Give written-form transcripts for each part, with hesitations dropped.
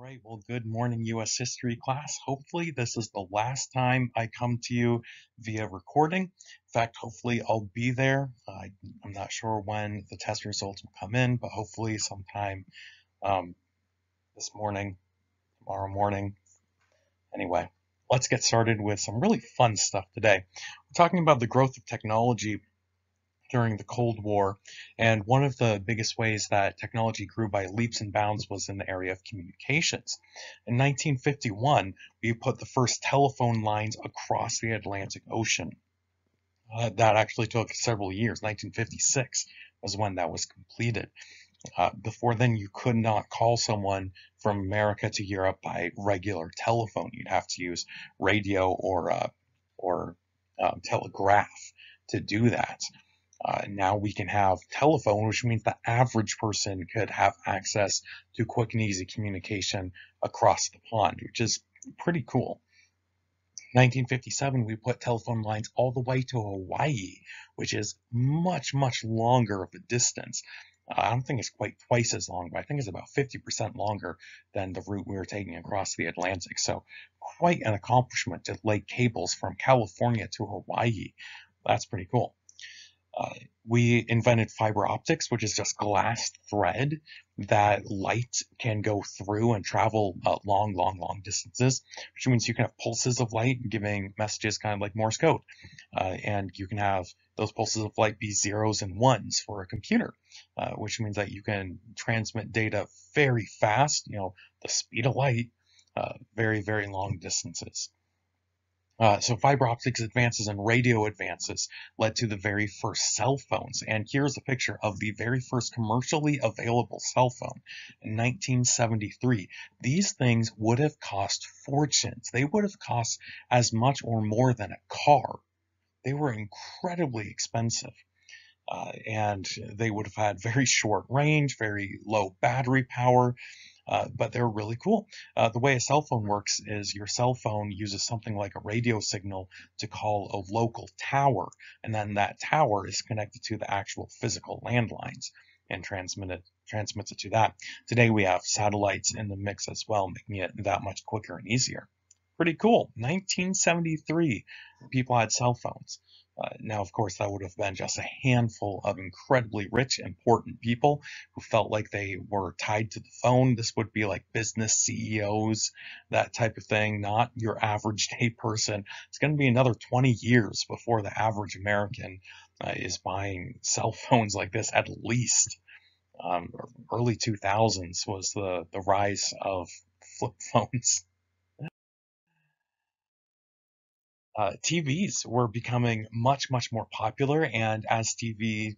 right, well, good morning, U.S. history class. Hopefully, this is the last time I come to you via recording. In fact, hopefully, I'll be there. I'm not sure when the test results will come in, but hopefully, sometime um, this morning, tomorrow morning. Anyway, let's get started with some really fun stuff today. We're talking about the growth of technology during the Cold War, and one of the biggest ways that technology grew by leaps and bounds was in the area of communications. In 1951, we put the first telephone lines across the Atlantic Ocean. That actually took several years. 1956 was when that was completed. Before then, you could not call someone from America to Europe by regular telephone. You'd have to use radio or telegraph to do that. Now we can have telephone, which means the average person could have access to quick and easy communication across the pond, which is pretty cool. 1957, we put telephone lines all the way to Hawaii, which is much, much longer of a distance. I don't think it's quite twice as long, but I think it's about 50% longer than the route we were taking across the Atlantic. So quite an accomplishment to lay cables from California to Hawaii. That's pretty cool. We invented fiber optics, which is just glass thread that light can go through and travel long distances, which means you can have pulses of light giving messages kind of like Morse code. And you can have those pulses of light be zeros and ones for a computer, which means that you can transmit data very fast, the speed of light, very long distances. So fiber optics advances and radio advances led to the very first cell phones. And here's a picture of the very first commercially available cell phone in 1973. These things would have cost fortunes. They would have cost as much or more than a car. They were incredibly expensive. And they would have had very short range, very low battery power, but they're really cool. The way a cell phone works is your cell phone uses something like a radio signal to call a local tower, and then that tower is connected to the actual physical landlines and transmits it to that. Today we have satellites in the mix as well, making it that much quicker and easier. Pretty cool. 1973, people had cell phones. Now, of course, that would have been just a handful of incredibly rich, important people who felt like they were tied to the phone. This would be like business CEOs, that type of thing, not your average day person. It's going to be another 20 years before the average American is buying cell phones like this, at least. Early 2000s was the rise of flip phones. TVs were becoming much more popular, and as TV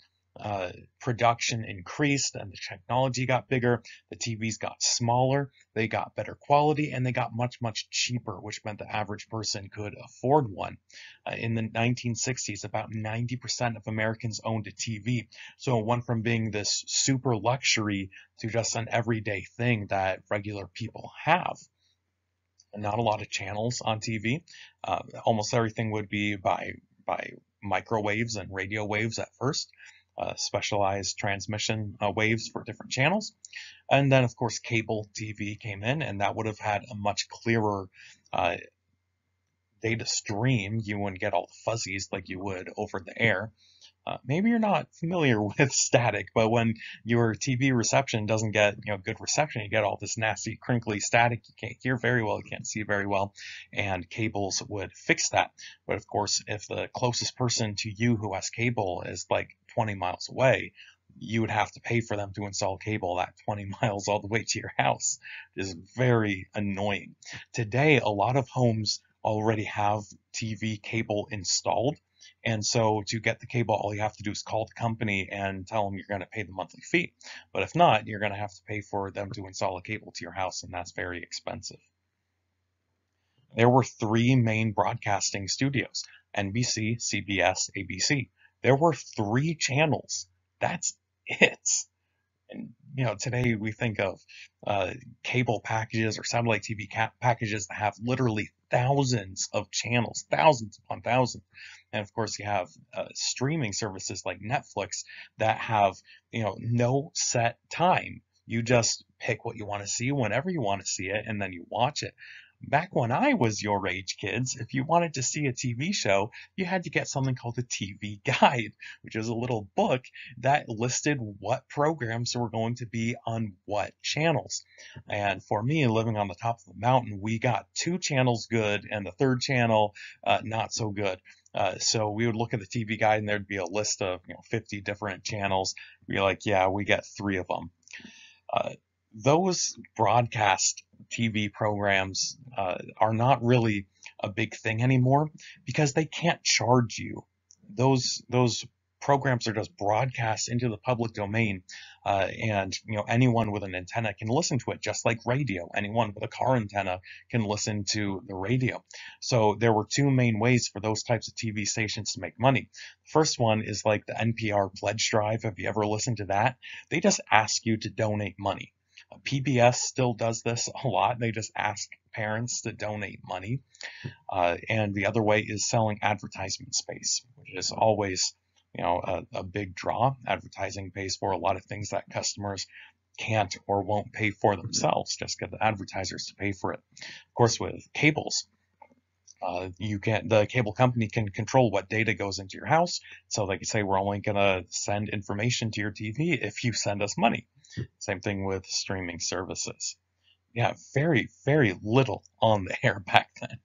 production increased and the technology got bigger, the TVs got smaller, they got better quality, and they got much cheaper, which meant the average person could afford one. In the 1960s, about 90% of Americans owned a TV, so it went from being this super luxury to just an everyday thing that regular people have. Not a lot of channels on TV. Almost everything would be by microwaves and radio waves at first, specialized transmission waves for different channels. And then, of course, cable TV came in, and that would have had a much clearer uh, data stream. You wouldn't get all the fuzzies like you would over the air. Maybe you're not familiar with static, but when your TV reception doesn't get good reception, you get all this nasty crinkly static. You can't hear very well, you can't see very well, and cables would fix that. But of course, if the closest person to you who has cable is like 20 miles away, you would have to pay for them to install cable that 20 miles all the way to your house. It is very annoying. Today, a lot of homes already have TV cable installed. And so to get the cable, all you have to do is call the company and tell them you're going to pay the monthly fee. But if not, you're going to have to pay for them to install a cable to your house, and that's very expensive. There were three main broadcasting studios: NBC, CBS, ABC. There were three channels. That's it. And today we think of cable packages or satellite TV packages that have literally thousands of channels, thousands upon thousands. And of course, you have streaming services like Netflix that have no set time. You just pick what you want to see whenever you want to see it, and then you watch it. Back when I was your age, kids, if you wanted to see a TV show, you had to get something called a TV Guide, which is a little book that listed what programs were going to be on what channels. And for me, living on the top of the mountain, we got two channels good and the third channel not so good. So we would look at the TV Guide and there'd be a list of 50 different channels. We'd be like, yeah, we get three of them. Uh, those broadcast TV programs are not really a big thing anymore because they can't charge you. Those programs are just broadcast into the public domain, and anyone with an antenna can listen to it, just like radio. Anyone with a car antenna can listen to the radio. So there were two main ways for those types of TV stations to make money. The first one is like the NPR pledge drive. Have you ever listened to that? They just ask you to donate money. PBS still does this a lot. They just ask parents to donate money. And the other way is selling advertisement space, which is always, a big draw. Advertising pays for a lot of things that customers can't or won't pay for themselves. Just get the advertisers to pay for it. Of course, with cables, the cable company can control what data goes into your house. So they can say, we're only going to send information to your TV if you send us money. Same thing with streaming services. Yeah, very, very little on the air back then.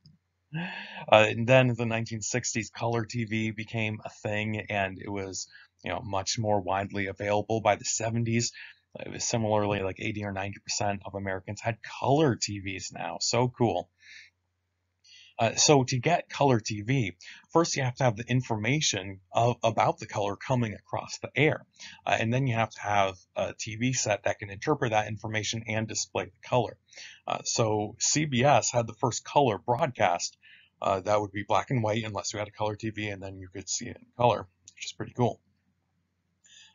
And then in the 1960s, color TV became a thing, and it was, much more widely available by the 70s. It was similarly like 80 or 90% of Americans had color TVs now. So cool. So to get color TV, first you have to have the information about the color coming across the air. And then you have to have a TV set that can interpret that information and display the color. So CBS had the first color broadcast. That would be black and white unless you had a color TV, and then you could see it in color, which is pretty cool.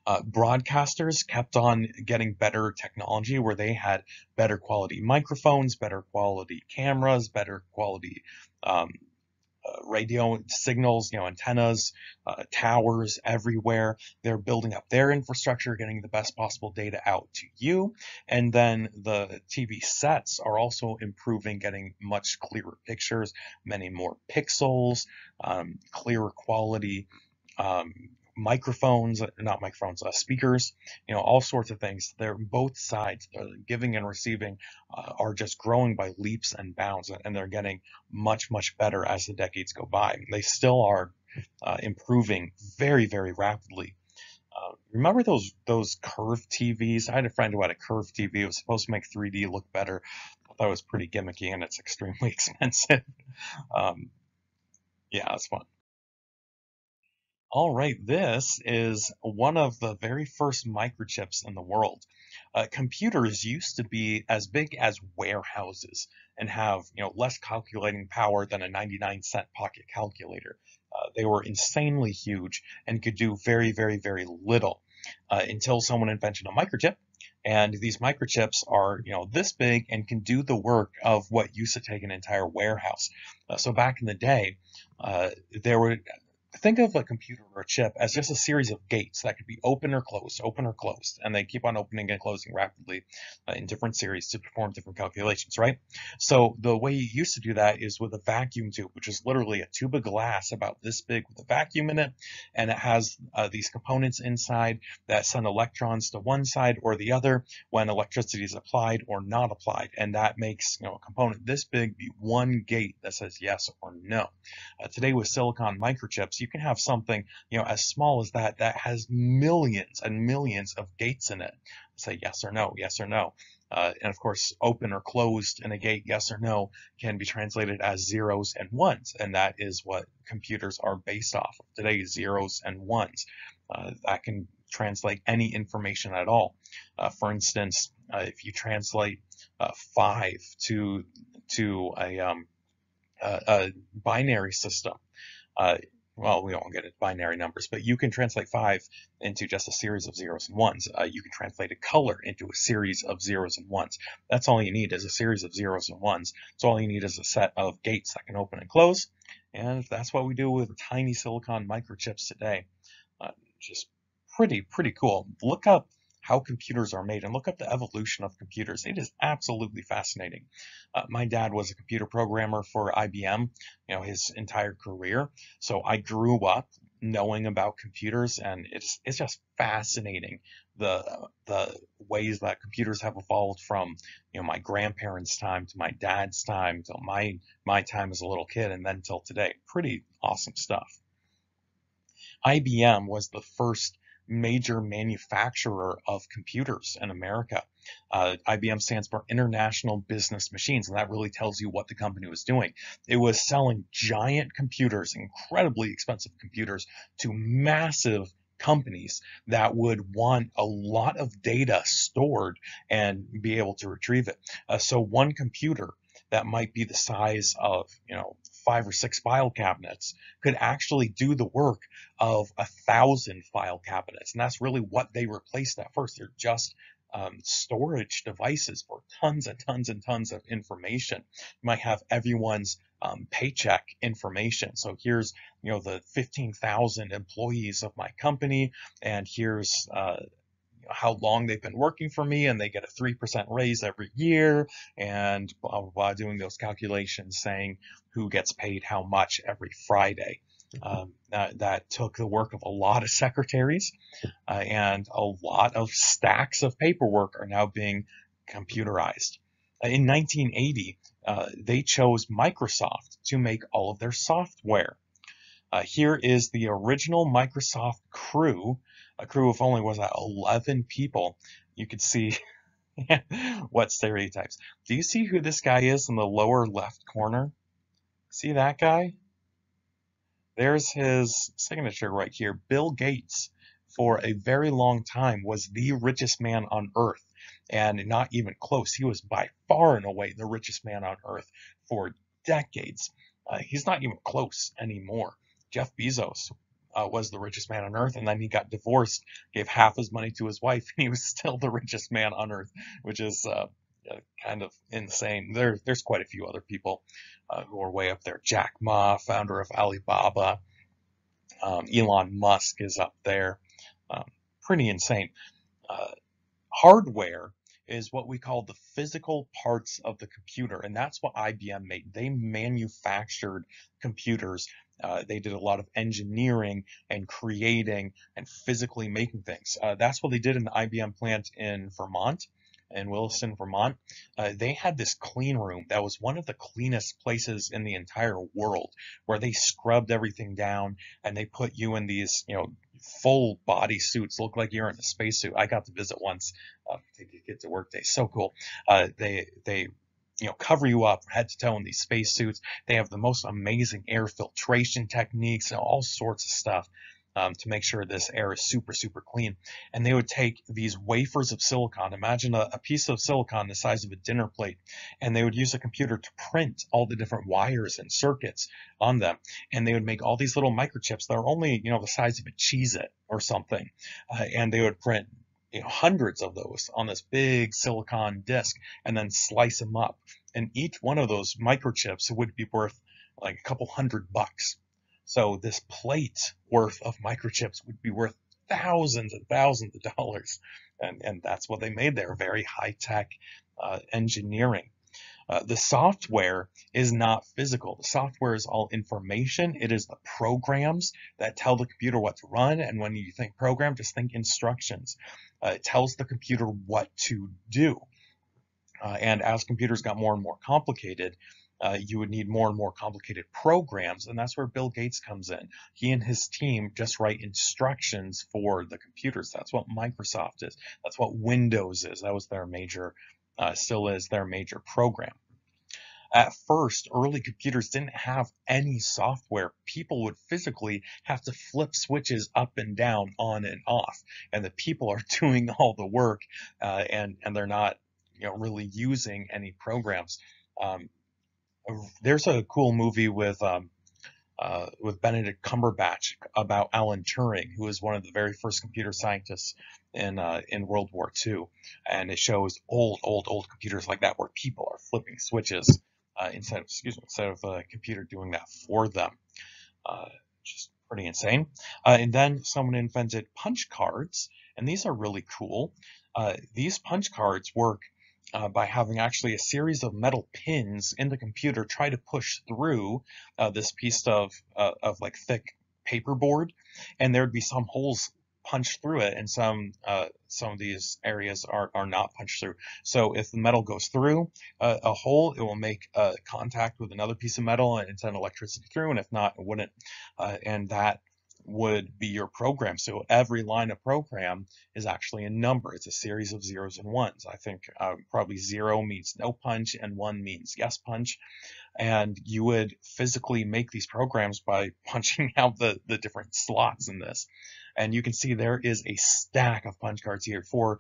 Broadcasters kept on getting better technology where they had better quality microphones, better quality cameras, better quality um, radio signals, antennas, towers everywhere. They're building up their infrastructure, getting the best possible data out to you. And then the TV sets are also improving, getting much clearer pictures, many more pixels, clearer quality. Microphones, not microphones, speakers, all sorts of things. They're both sides, giving and receiving, are just growing by leaps and bounds, and they're getting much, much better as the decades go by. They still are improving very, very rapidly. Remember those curved TVs? I had a friend who had a curved TV. It was supposed to make 3D look better. I thought it was pretty gimmicky, and it's extremely expensive. Yeah, it's fun. All right, this is one of the very first microchips in the world. Computers used to be as big as warehouses and have, less calculating power than a 99-cent pocket calculator. They were insanely huge and could do very, very, very little until someone invented a microchip. And these microchips are, this big and can do the work of what used to take an entire warehouse. So back in the day, there were think of a computer or a chip as just a series of gates that could be open or closed, and they keep on opening and closing rapidly in different series to perform different calculations, right? So the way you used to do that is with a vacuum tube, which is literally a tube of glass about this big with a vacuum in it, and it has these components inside that send electrons to one side or the other when electricity is applied or not applied, and that makes a component this big be one gate that says yes or no. Today with silicon microchips, you can have something, as small as that has millions and millions of gates in it. Say yes or no, yes or no. And of course, open or closed in a gate, yes or no, can be translated as zeros and ones. And that is what computers are based off of today, zeros and ones. That can translate any information at all. For instance, if you translate 5 to a binary system, well, we won't get into binary numbers, but you can translate 5 into just a series of zeros and ones. You can translate a color into a series of zeros and ones. That's all you need is a series of zeros and ones. So all you need is a set of gates that can open and close. And that's what we do with tiny silicon microchips today. Just pretty cool. Look up how computers are made and look up the evolution of computers. It is absolutely fascinating. My dad was a computer programmer for IBM, his entire career. So I grew up knowing about computers, and it's just fascinating the ways that computers have evolved from my grandparents' time to my dad's time to my time as a little kid, and then till today. Pretty awesome stuff. IBM was the first major manufacturer of computers in America. IBM stands for International Business Machines, and that really tells you what the company was doing. It was selling giant computers, incredibly expensive computers, to massive companies that would want a lot of data stored and be able to retrieve it. So one computer that might be the size of, 5 or 6 file cabinets could actually do the work of 1,000 file cabinets. And that's really what they replaced at first. They're just storage devices for tons and tons and tons of information. You might have everyone's paycheck information. So here's, the 15,000 employees of my company, and here's how long they've been working for me, and they get a 3% raise every year, and blah, blah, blah, doing those calculations saying who gets paid how much every Friday. That took the work of a lot of secretaries, and a lot of stacks of paperwork are now being computerized. In 1980, they chose Microsoft to make all of their software. Here is the original Microsoft crew, a crew of only, was that 11 people. You could see what stereotypes. Do you see who this guy is in the lower left corner? See that guy? There's his signature right here. Bill Gates, for a very long time, was the richest man on earth, and not even close. He was by far and away the richest man on earth for decades. He's not even close anymore. Jeff Bezos was the richest man on earth, and then he got divorced, gave half his money to his wife, and he was still the richest man on earth, which is kind of insane. There's quite a few other people who are way up there. Jack Ma, founder of Alibaba. Elon Musk is up there. Um, Pretty insane. Uh, Hardware is what we call the physical parts of the computer, and that's what IBM made. They manufactured computers. They did a lot of engineering and creating and physically making things. That's what they did in the IBM plant in Vermont, in Williston, Vermont. They had this clean room that was one of the cleanest places in the entire world, where they scrubbed everything down and they put you in these, full body suits, look like you're in a spacesuit. I got to visit once, take a kid to work day. So cool. They cover you up head to toe in these spacesuits. They have the most amazing air filtration techniques and all sorts of stuff. To make sure this air is super, super clean. And they would take these wafers of silicon, imagine a piece of silicon the size of a dinner plate, and they would use a computer to print all the different wires and circuits on them. And they would make all these little microchips that are only, the size of a Cheez-It or something. And they would print hundreds of those on this big silicon disk and then slice them up. And each one of those microchips would be worth like a couple $100. So this plate worth of microchips would be worth thousands and thousands of dollars. And that's what they made there, very high-tech engineering. The software is not physical. The software is all information. It is the programs that tell the computer what to run. And when you think program, just think instructions. It tells the computer what to do. And as computers got more and more complicated, you would need more and more complicated programs, and that's where Bill Gates comes in. He and his team just write instructions for the computers. That's what Microsoft is. That's what Windows is. That was their major, still is their major program. At first, early computers didn't have any software. People would physically have to flip switches up and down, on and off, and the people are doing all the work, and they're not, really using any programs. There's a cool movie with Benedict Cumberbatch about Alan Turing, who was one of the very first computer scientists in World War II, and it shows old computers like that where people are flipping switches instead of a computer doing that for them. Just pretty insane. And then someone invented punch cards, and these are really cool. These punch cards work by having actually a series of metal pins in the computer try to push through this piece of like thick paperboard, and there'd be some holes punched through it, and some of these areas are not punched through. So if the metal goes through a hole, it will make contact with another piece of metal and send electricity through, and if not, it wouldn't. And that would be your program. So every line of program is actually a number. It's a series of zeros and ones. I think probably 0 means no punch and 1 means yes punch. And you would physically make these programs by punching out the different slots in this. And you can see there is a stack of punch cards here. For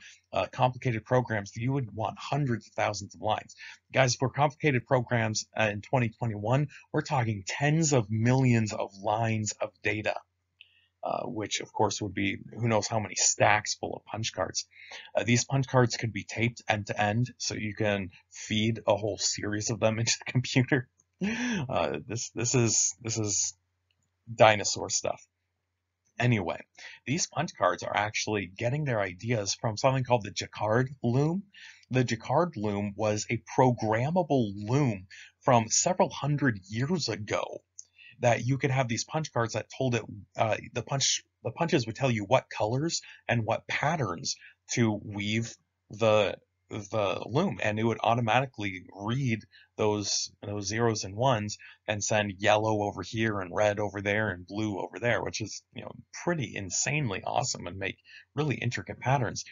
complicated programs, you would want hundreds of thousands of lines. Guys, for complicated programs in 2021, we're talking tens of millions of lines of data. Which of course would be who knows how many stacks full of punch cards. These punch cards could be taped end to end, so you can feed a whole series of them into the computer. This is dinosaur stuff. Anyway, these punch cards are actually getting their ideas from something called the Jacquard loom. The Jacquard loom was a programmable loom from several hundred years ago, that you could have these punch cards that told it the punches would tell you what colors and what patterns to weave the loom, and it would automatically read those zeros and ones and send yellow over here and red over there and blue over there, which is pretty insanely awesome and make really intricate patterns.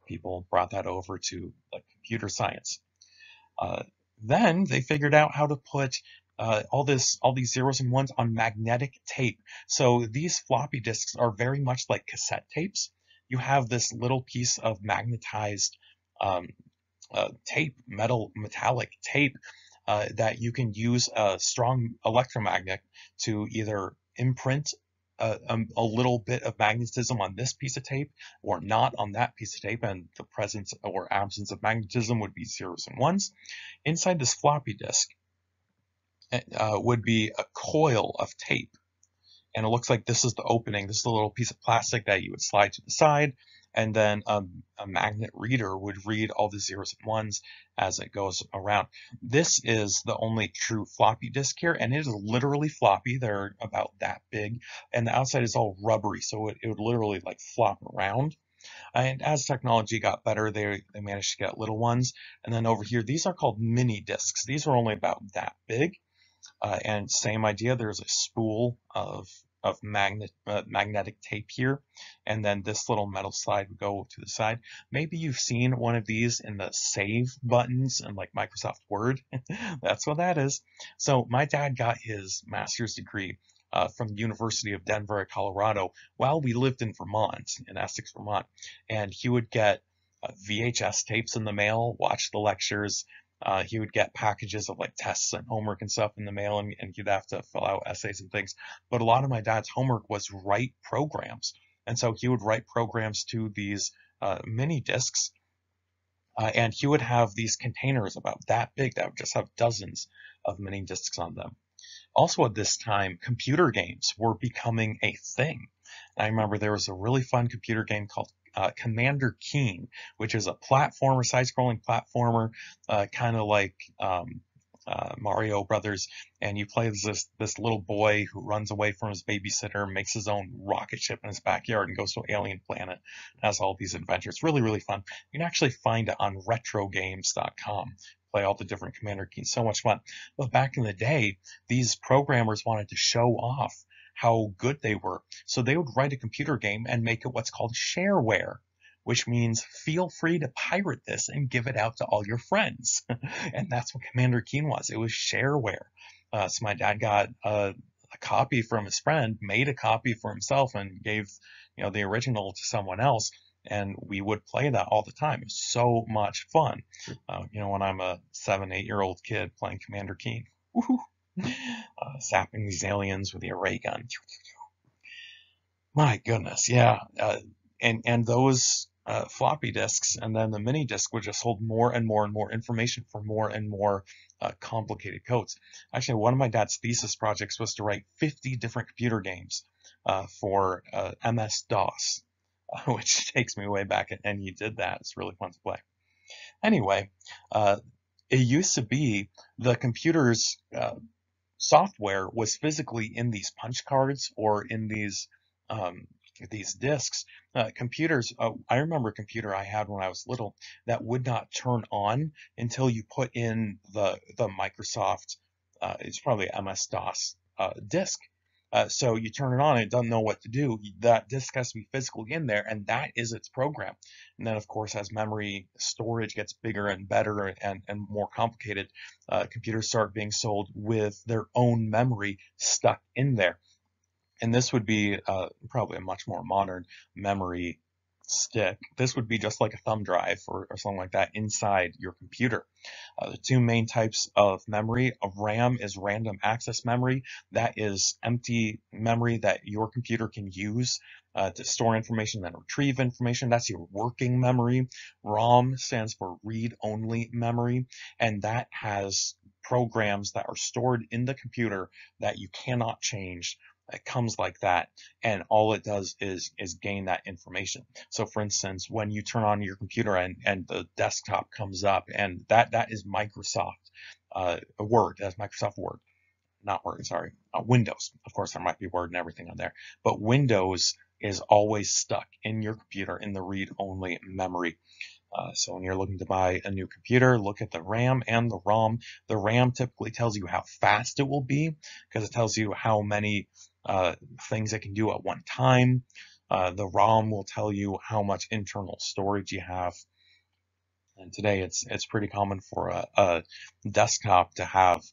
People brought that over to like computer science. Then they figured out how to put all these zeros and ones on magnetic tape. So these floppy disks are very much like cassette tapes. You have this little piece of magnetized tape, metallic tape, that you can use a strong electromagnet to either imprint a little bit of magnetism on this piece of tape or not on that piece of tape, and the presence or absence of magnetism would be zeros and ones. Inside this floppy disk would be a coil of tape. And it looks like this is the opening. This is a little piece of plastic that you would slide to the side, and then a magnet reader would read all the zeros and ones as it goes around. This is the only true floppy disk here, and it is literally floppy. They're about that big, and the outside is all rubbery, so it would literally like flop around. And as technology got better, they managed to get little ones. And then over here, these are called mini disks. These are only about that big. And same idea, there's a spool of magnetic tape here, and then this little metal slide would go to the side. Maybe you've seen one of these in the save buttons in like Microsoft Word. That's what that is. So my dad got his master's degree from the University of Denver, Colorado, while we lived in Vermont, in Essex, Vermont, and he would get VHS tapes in the mail, watch the lectures. He would get packages of like tests and homework and stuff in the mail, and he'd have to fill out essays and things. But a lot of my dad's homework was write programs. And so he would write programs to these mini discs, and he would have these containers about that big that would just have dozens of mini discs on them. Also at this time, computer games were becoming a thing. I remember there was a really fun computer game called Commander Keen, which is a platformer, side-scrolling platformer, kind of like Mario Brothers, and you play as this little boy who runs away from his babysitter, makes his own rocket ship in his backyard, and goes to an alien planet, has all these adventures. Really, really fun. You can actually find it on retrogames.com. Play all the different Commander Keens. So much fun. But back in the day, these programmers wanted to show off how good they were. So they would write a computer game and make it what's called shareware, which means feel free to pirate this and give it out to all your friends. And that's what Commander Keen was. It was shareware. So my dad got a copy from his friend, made a copy for himself, and gave the original to someone else. And we would play that all the time. It was so much fun. When I'm a 7-8-year-old kid playing Commander Keen. Woohoo! Zapping these aliens with the ray gun. My goodness, yeah. And those floppy disks and then the mini disk would just hold more and more and more information for more and more complicated codes. Actually, one of my dad's thesis projects was to write 50 different computer games for MS-DOS. which takes me way back, and you did that. It's really fun to play. Anyway, uh, it used to be the computer's software was physically in these punch cards or in um, these disks. Computers. I remember a computer I had when I was little that would not turn on until you put in the Microsoft. It's probably MS DOS disk. So you turn it on, it doesn't know what to do. That disk has to be physically in there, and that is its program. And then, of course, as memory storage gets bigger and better and more complicated, computers start being sold with their own memory stuck in there. And this would be probably a much more modern memory stick. This would be just like a thumb drive or something like that inside your computer. The two main types of memory of RAM is random access memory. That is empty memory that your computer can use to store information and retrieve information. That's your working memory. ROM stands for read-only memory, and that has programs that are stored in the computer that you cannot change. It comes like that, and all it does is gain that information. So for instance, when you turn on your computer and the desktop comes up, and that is Microsoft Word. That's Microsoft Word, not Word, sorry, Windows. Of course, there might be Word and everything on there, but Windows is always stuck in your computer in the read-only memory. So when you're looking to buy a new computer, look at the RAM and the ROM. The RAM typically tells you how fast it will be because it tells you how many things it can do at one time. The ROM will tell you how much internal storage you have. And today it's pretty common for a desktop to have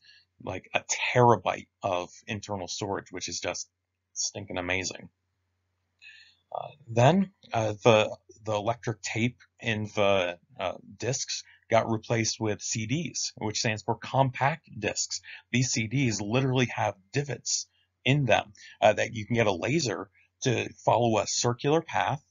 like a terabyte of internal storage, which is just stinking amazing. Then the electric tape in the discs got replaced with CDs, which stands for compact discs. These CDs literally have divots in them that you can get a laser to follow a circular path,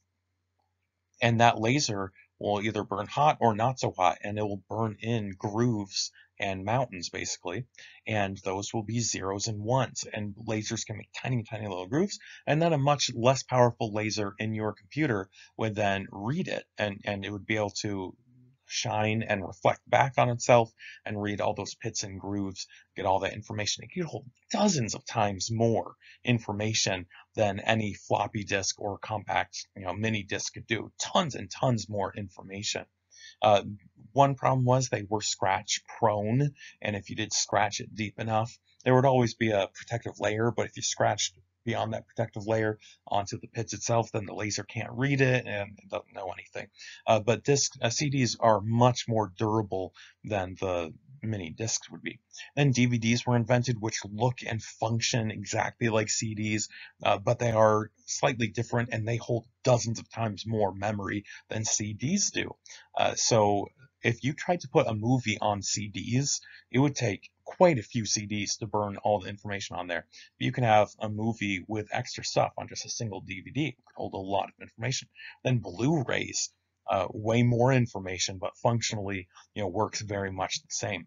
and that laser will either burn hot or not so hot, and it will burn in grooves and mountains basically, and those will be zeros and ones, and lasers can make tiny tiny little grooves, and then a much less powerful laser in your computer would then read it, and it would be able to shine and reflect back on itself and read all those pits and grooves, get all that information. It could hold dozens of times more information than any floppy disk or compact, mini disk could do. Tons and tons more information. Uh, One problem was they were scratch prone, and if you did scratch it deep enough, there would always be a protective layer, but if you scratched beyond that protective layer onto the pits itself, then the laser can't read it and it doesn't know anything. But CDs are much more durable than the mini discs would be. Then DVDs were invented, which look and function exactly like CDs, but they are slightly different and they hold dozens of times more memory than CDs do. So if you tried to put a movie on CDs, it would take quite a few CDs to burn all the information on there. But you can have a movie with extra stuff on just a single DVD. It could hold a lot of information. Then Blu-rays, way more information, but functionally, works very much the same.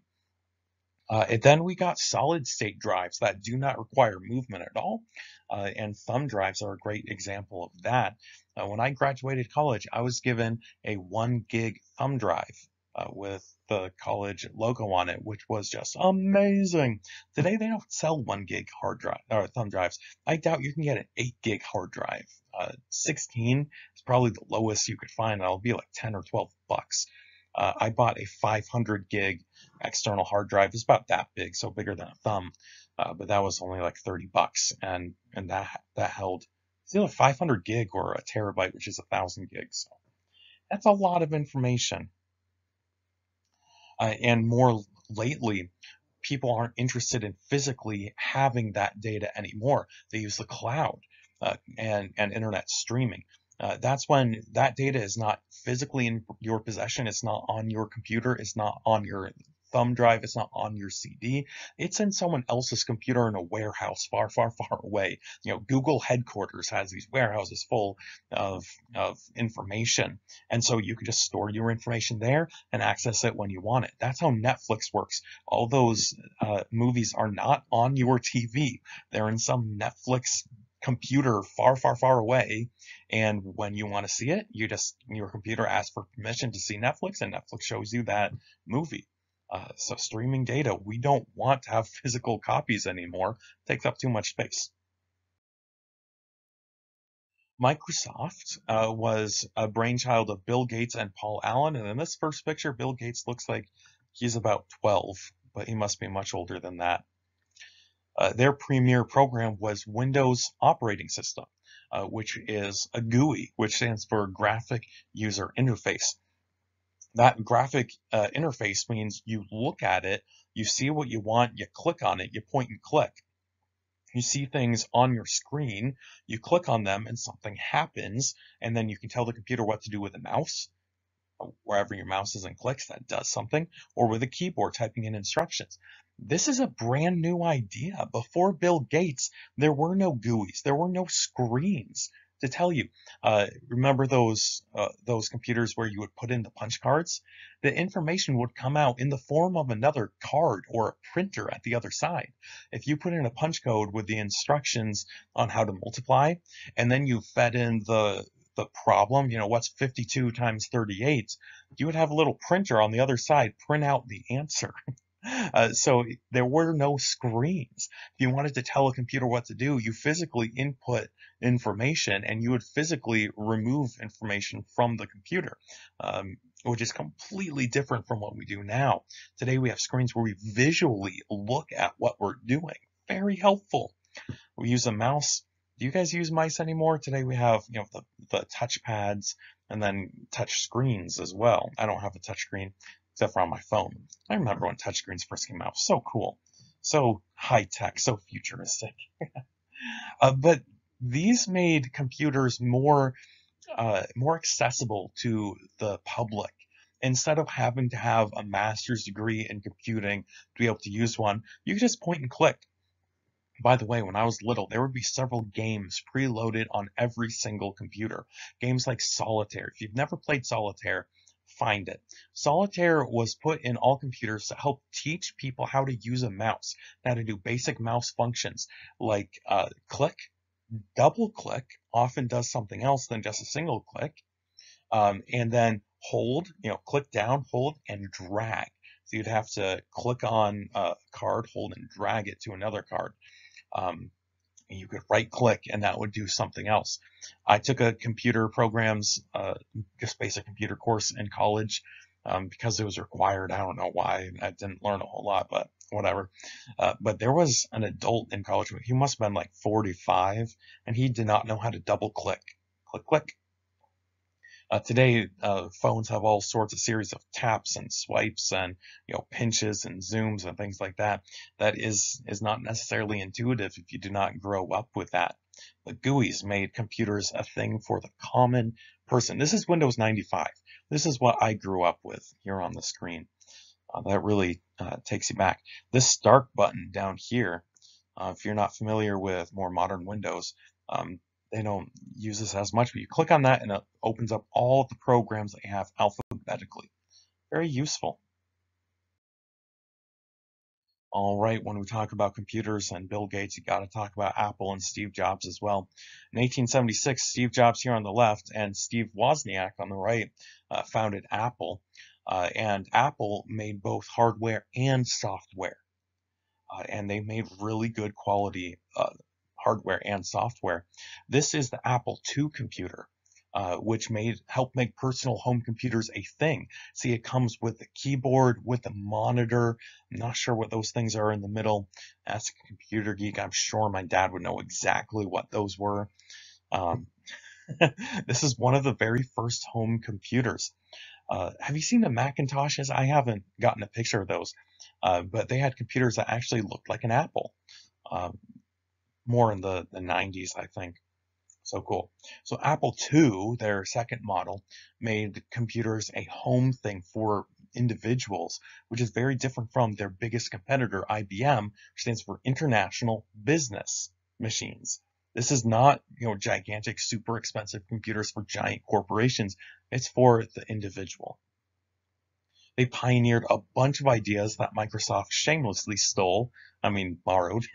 And then we got solid state drives that do not require movement at all. And thumb drives are a great example of that. When I graduated college, I was given a 1 gig thumb drive with the college logo on it, which was just amazing. Today they don't sell 1 gig hard drive or thumb drives. I doubt you can get an 8 gig hard drive. 16 is probably the lowest you could find. It'll be like 10 or 12 bucks. I bought a 500 gig external hard drive. It's about that big, so bigger than a thumb, but that was only like 30 bucks, and that held it's either 500 gig or a terabyte, which is 1,000 gigs. So that's a lot of information. And more lately, people aren't interested in physically having that data anymore. They use the cloud and internet streaming. That's when that data is not physically in your possession. It's not on your computer. It's not on your thumb drive. It's not on your CD. It's in someone else's computer in a warehouse far, far, far away. Google headquarters has these warehouses full of information. And so you can just store your information there and access it when you want it. That's how Netflix works. All those movies are not on your TV. They're in some Netflix computer far, far, far away. And when you want to see it, your computer asks for permission to see Netflix, and Netflix shows you that movie. So streaming data, we don't want to have physical copies anymore. It takes up too much space. Microsoft was a brainchild of Bill Gates and Paul Allen. And in this first picture, Bill Gates looks like he's about 12, but he must be much older than that. Their premier program was Windows Operating System, which is a GUI, which stands for Graphic User Interface. That graphic interface means you look at it, you see what you want, you click on it, you point and click. You see things on your screen, you click on them and something happens, and then you can tell the computer what to do with the mouse. Wherever your mouse is and clicks, that does something, or with a keyboard typing in instructions. This is a brand new idea. Before Bill Gates, there were no GUIs, there were no screens to tell you. Remember those computers where you would put in the punch cards? The information would come out in the form of another card or a printer at the other side. If you put in a punch code with the instructions on how to multiply, and then you fed in the problem, what's 52 times 38, you would have a little printer on the other side print out the answer. So there were no screens. If you wanted to tell a computer what to do, you physically input information and you would physically remove information from the computer, which is completely different from what we do now. Today we have screens where we visually look at what we're doing. Very helpful. We use a mouse. Do you guys use mice anymore? Today we have, the touch pads and then touch screens as well. I don't have a touch screen except for on my phone. I remember when touch screens first came out. So cool. So high tech, so futuristic. But these made computers more accessible to the public. Instead of having to have a master's degree in computing to be able to use one, you could just point and click. By the way, when I was little, there would be several games preloaded on every single computer. Games like Solitaire. If you've never played Solitaire, find it. Solitaire was put in all computers to help teach people how to use a mouse, how to do basic mouse functions like click, double click, often does something else than just a single click, and then hold, click down, hold, and drag. So you'd have to click on a card, hold, and drag it to another card. You could right click and that would do something else. I took a computer programs, just basic computer course in college because it was required. I don't know why. I didn't learn a whole lot, but whatever. But there was an adult in college. He must have been like 45 and he did not know how to double click. Click, click. Today, phones have all sorts of series of taps and swipes and pinches and zooms and things like that. That is not necessarily intuitive if you do not grow up with that. The GUIs made computers a thing for the common person. This is Windows 95. This is what I grew up with here on the screen. That really takes you back. This start button down here, if you're not familiar with more modern Windows, they don't use this as much, but you click on that and it opens up all the programs that you have alphabetically. Very useful. All right, when we talk about computers and Bill Gates, you got to talk about Apple and Steve Jobs as well. In 1876, Steve Jobs here on the left and Steve Wozniak on the right founded Apple. And Apple made both hardware and software. And they made really good quality hardware and software. This is the Apple II computer, which helped make personal home computers a thing. See, it comes with the keyboard, with the monitor. I'm not sure what those things are in the middle. As a computer geek, I'm sure my dad would know exactly what those were. This is one of the very first home computers. Have you seen the Macintoshes? I haven't gotten a picture of those, but they had computers that actually looked like an Apple. More in the 90s, I think. So cool. So Apple II, their second model, made computers a home thing for individuals, which is very different from their biggest competitor, IBM, which stands for International Business Machines. This is not, gigantic, super expensive computers for giant corporations. It's for the individual. They pioneered a bunch of ideas that Microsoft shamelessly stole. I mean, borrowed.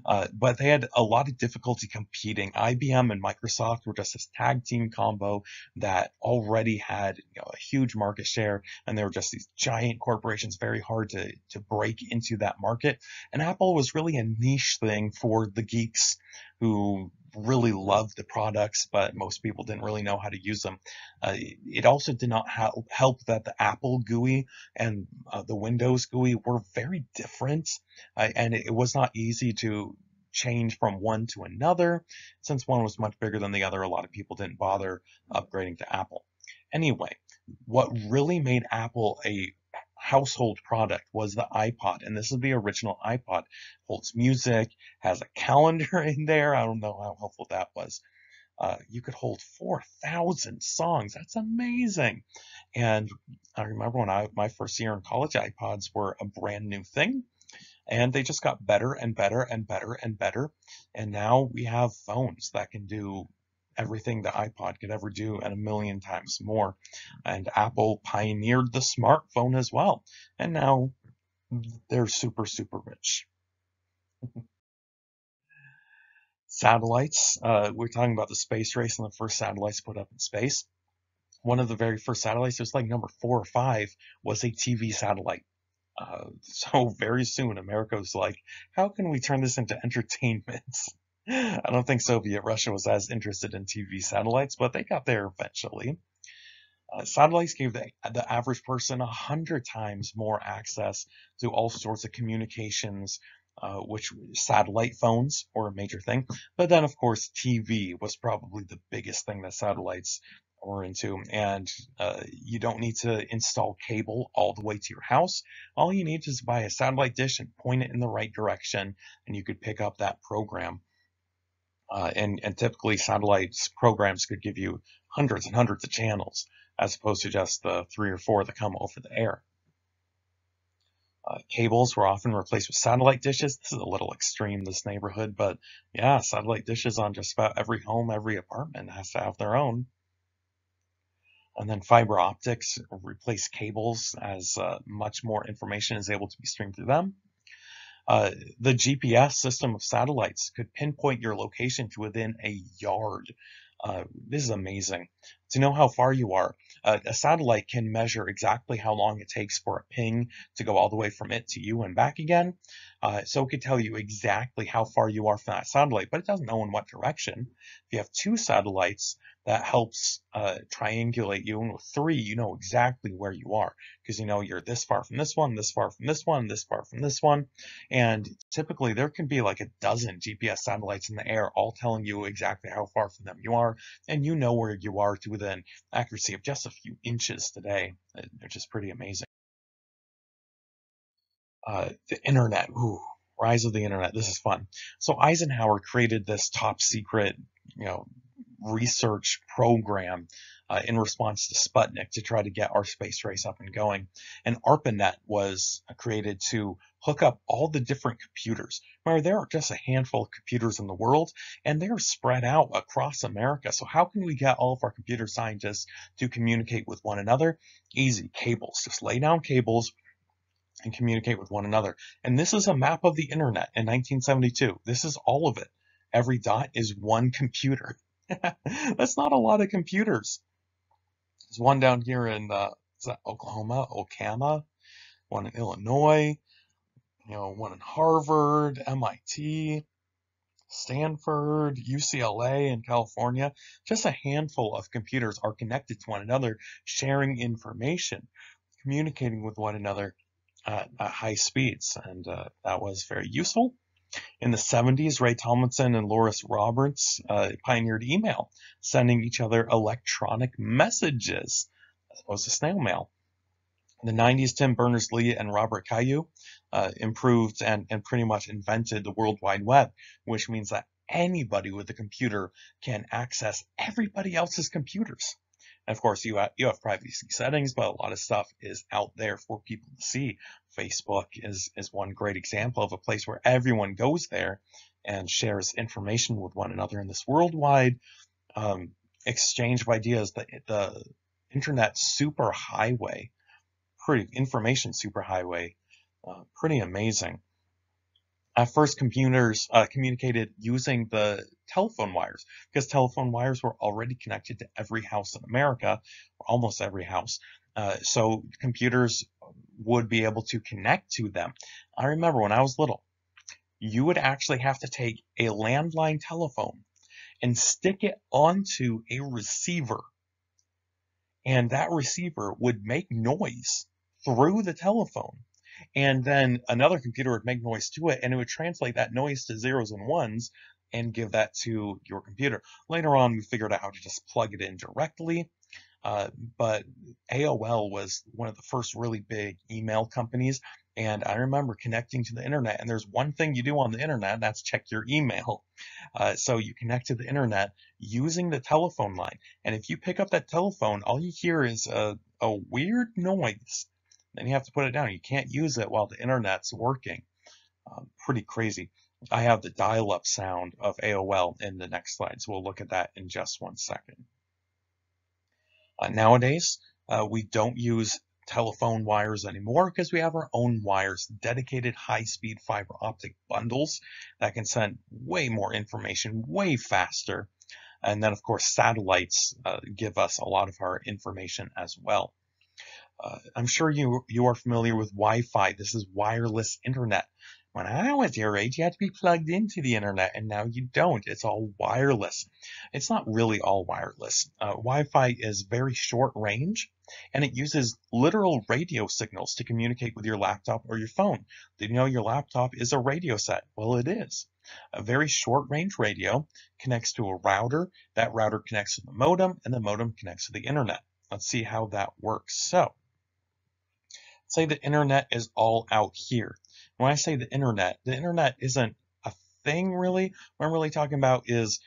But they had a lot of difficulty competing. IBM and Microsoft were just this tag team combo that already had, a huge market share, and they were just these giant corporations, very hard to break into that market. And Apple was really a niche thing for the geeks who really loved the products, but most people didn't really know how to use them. It also did not help that the Apple GUI and the Windows GUI were very different, and it was not easy to change from one to another. Since one was much bigger than the other, a lot of people didn't bother upgrading to Apple. Anyway, what really made Apple a household product was the iPod, and this is the original iPod. Holds music, has a calendar in there. I don't know how helpful that was. You could hold 4,000 songs. That's amazing. And I remember when my first year in college, iPods were a brand new thing, and they just got better and better and better and better. And now we have phones that can do everything the iPod could ever do and a million times more. And Apple pioneered the smartphone as well. And now they're super, super rich. Satellites. We're talking about the space race and the first satellites put up in space. One of the very first satellites, it was like number 4 or 5, was a TV satellite. So very soon, America was like, how can we turn this into entertainment? I don't think Soviet Russia was as interested in TV satellites, but they got there eventually. Satellites gave the average person 100 times more access to all sorts of communications, which satellite phones were a major thing. But then, of course, TV was probably the biggest thing that satellites were into. And you don't need to install cable all the way to your house. All you need is buy a satellite dish and point it in the right direction, and you could pick up that program. And typically satellites programs could give you hundreds and hundreds of channels as opposed to just the 3 or 4 that come over the air. Cables were often replaced with satellite dishes. This is a little extreme, this neighborhood, but yeah, satellite dishes on just about every home, every apartment has to have their own. And then fiber optics replace cables as much more information is able to be streamed through them. The GPS system of satellites could pinpoint your location to within a yard. This is amazing. To know how far you are, a satellite can measure exactly how long it takes for a ping to go all the way from it to you and back again. So it could tell you exactly how far you are from that satellite, but it doesn't know in what direction. If you have 2 satellites, that helps triangulate you, and with 3, you know exactly where you are because you know you're this far from this one, this far from this one, this far from this one. And typically there can be like a dozen GPS satellites in the air, all telling you exactly how far from them you are, and you know where you are to within accuracy of just a few inches today, which is pretty amazing. The internet, ooh, rise of the internet. This is fun. So Eisenhower created this top secret, you know, research program in response to Sputnik to try to get our space race up and going. And ARPANET was created to hook up all the different computers. Remember, there are just a handful of computers in the world, and they're spread out across America. So how can we get all of our computer scientists to communicate with one another? Easy, cables. Just lay down cables and communicate with one another. And this is a map of the internet in 1972. This is all of it. Every dot is one computer. That's not a lot of computers. There's one down here in is that Oklahoma, Ocama, one in Illinois, one in Harvard, MIT, Stanford, UCLA, and California. Just a handful of computers are connected to one another, sharing information, communicating with one another at high speeds, and that was very useful. In the 70s, Ray Tomlinson and Loris Roberts pioneered email, sending each other electronic messages as opposed to snail mail. In the 90s, Tim Berners-Lee and Robert Caillou improved and pretty much invented the World Wide Web, which means that anybody with a computer can access everybody else's computers. And of course, you have privacy settings, but a lot of stuff is out there for people to see. Facebook is one great example of a place where everyone goes there and shares information with one another in this worldwide exchange of ideas. The internet superhighway pretty information superhighway. Pretty amazing. At first, computers communicated using the telephone wires because telephone wires were already connected to every house in America, or almost every house. So computers would be able to connect to them. I remember when I was little, you would actually have to take a landline telephone and stick it onto a receiver, and that receiver would make noise through the telephone. And then another computer would make noise to it, and it would translate that noise to zeros and ones and give that to your computer. Later on, we figured out how to just plug it in directly. Uh, but AOL was one of the first really big email companies. And I remember connecting to the internet, and there's one thing you do on the internet, and that's check your email. So you connect to the internet using the telephone line. And if you pick up that telephone, all you hear is a weird noise. Then you have to put it down. You can't use it while the internet's working. Pretty crazy. I have the dial-up sound of AOL in the next slide, so we'll look at that in just one second. Nowadays, we don't use telephone wires anymore because we have our own wires, dedicated high-speed fiber optic bundles that can send way more information way faster. And then, of course, satellites give us a lot of our information as well. I'm sure you are familiar with Wi-Fi. This is wireless internet. When I was your age, you had to be plugged into the internet, and now you don't. It's all wireless. It's not really all wireless. Wi-Fi is very short range, and it uses literal radio signals to communicate with your laptop or your phone. Did you know your laptop is a radio set? Well, it is. A very short range radio connects to a router. That router connects to the modem, and the modem connects to the internet. Let's see how that works. So, say the internet is all out here. When I say the internet isn't a thing really. What I'm really talking about is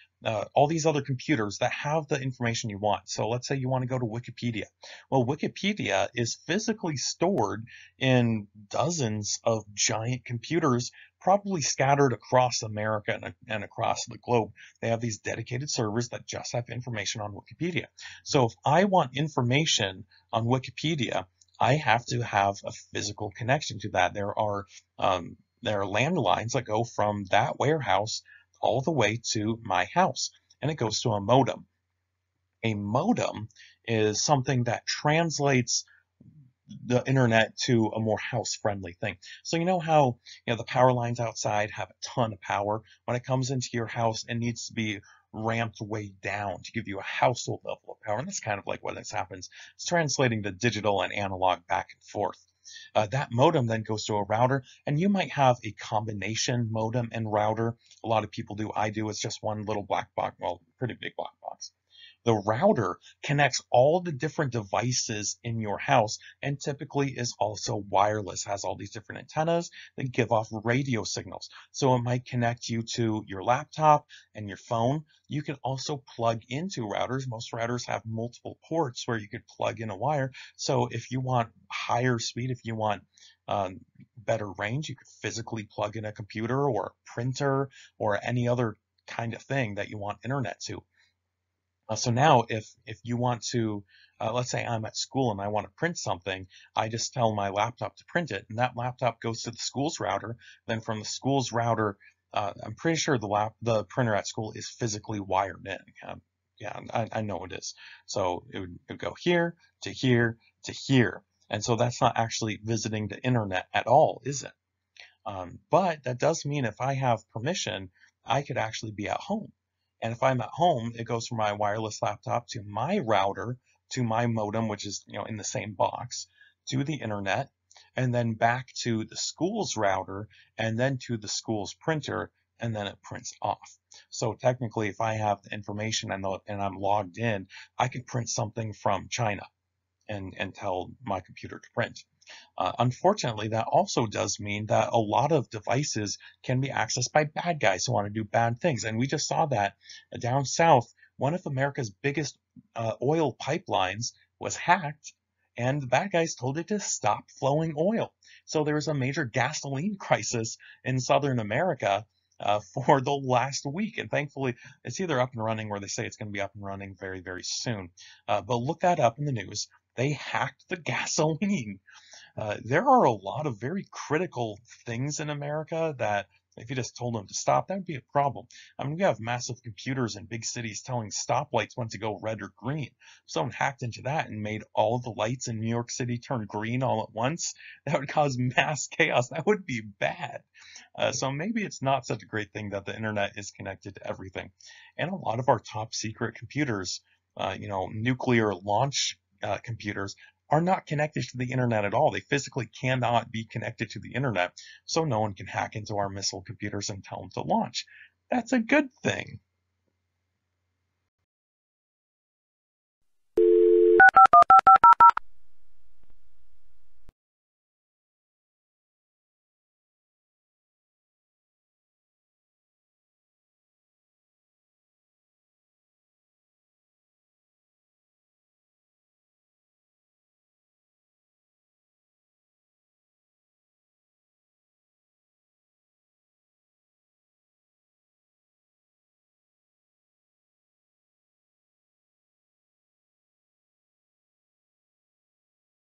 all these other computers that have the information you want. So let's say you want to go to Wikipedia. Well, Wikipedia is physically stored in dozens of giant computers, probably scattered across America and across the globe. They have these dedicated servers that just have information on Wikipedia. So if I want information on Wikipedia, I have to have a physical connection to that. There are landlines that go from that warehouse all the way to my house, and it goes to a modem. A modem is something that translates the internet to a more house-friendly thing. So you know how the power lines outside have a ton of power. When it comes into your house, it needs to be ramped way down to give you a household level of power. And that's kind of like what this happens. It's translating the digital and analog back and forth. That modem then goes to a router, and you might have a combination modem and router. A lot of people do. I do. It's just one little black box, well, pretty big black box. The router connects all the different devices in your house and typically is also wireless, has all these different antennas that give off radio signals. So it might connect you to your laptop and your phone. You can also plug into routers. Most routers have multiple ports where you could plug in a wire. So if you want higher speed, if you want better range, you could physically plug in a computer or a printer or any other kind of thing that you want internet to. So now if you want to, let's say I'm at school and I want to print something, I just tell my laptop to print it, and that laptop goes to the school's router. Then from the school's router, I'm pretty sure the printer at school is physically wired in. Yeah, I know it is. So it would go here to here to here. And so that's not actually visiting the internet at all, is it? But that does mean if I have permission, I could actually be at home. And if I'm at home, it goes from my wireless laptop to my router, to my modem, which is in the same box, to the internet, and then back to the school's router, and then to the school's printer, and then it prints off. So technically, if I have the information and I'm logged in, I can print something from China and tell my computer to print. Unfortunately, that also does mean that a lot of devices can be accessed by bad guys who want to do bad things. And we just saw that down south, one of America's biggest oil pipelines was hacked, and the bad guys told it to stop flowing oil. So there was a major gasoline crisis in Southern America for the last week. And thankfully, it's either up and running or they say it's going to be up and running very, very soon. But look that up in the news. They hacked the gasoline. There are a lot of very critical things in America that if you just told them to stop, that would be a problem. I mean, we have massive computers in big cities telling stoplights when to go red or green. If someone hacked into that and made all of the lights in New York City turn green all at once, that would cause mass chaos. That would be bad. So maybe it's not such a great thing that the internet is connected to everything. And a lot of our top secret computers, nuclear launch computers, are not connected to the internet at all. They physically cannot be connected to the internet, so no one can hack into our missile computers and tell them to launch. That's a good thing.